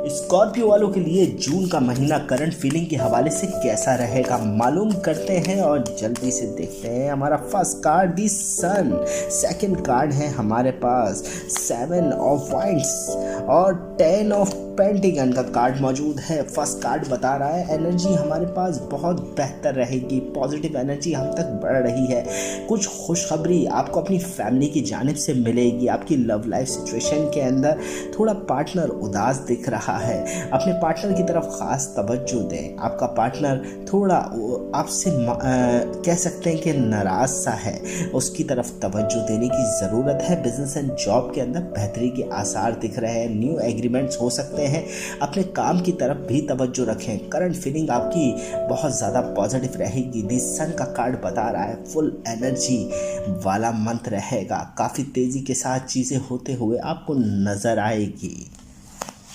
Scorpio वालों के लिए जून का महीना करंट फीलिंग के हवाले से कैसा रहेगा मालूम करते हैं और जल्दी से देखते हैं। हमारा फर्स्ट कार्ड दी सन, सेकंड कार्ड है हमारे पास 7 ऑफ वाइंड्स और 10 ऑफ पेंटिगन का कार्ड मौजूद है। फर्स्ट कार्ड बता रहा है एनर्जी हमारे पास बहुत बेहतर रहेगी, पॉजिटिव एनर्जी हम तक बढ़ रही है। कुछ खुशखबरी आपको अपनी फैमिली की जानिब से मिलेगी। आपकी लव लाइफ सिचुएशन के अंदर थोड़ा पार्टनर उदास दिख रहा है, अपने पार्टनर की तरफ खास तवज्जो दें। आपका पार्टनर थोड़ा आपसे कह सकते हैं कि नाराज सा है, उसकी तरफ तवज्जो देने की ज़रूरत है। बिजनेस एंड जॉब के अंदर बेहतरी के आसार दिख रहे हैं, न्यू एग्रीमेंट्स हो सकते हैं। अपने काम की तरफ भी तवज्जो रखें। करंट फीलिंग आपकी बहुत ज़्यादा पॉजिटिव रहेगी। दी सन का कार्ड बता रहा है फुल एनर्जी वाला मंथ रहेगा, काफ़ी तेज़ी के साथ चीज़ें होते हुए आपको नज़र आएगी।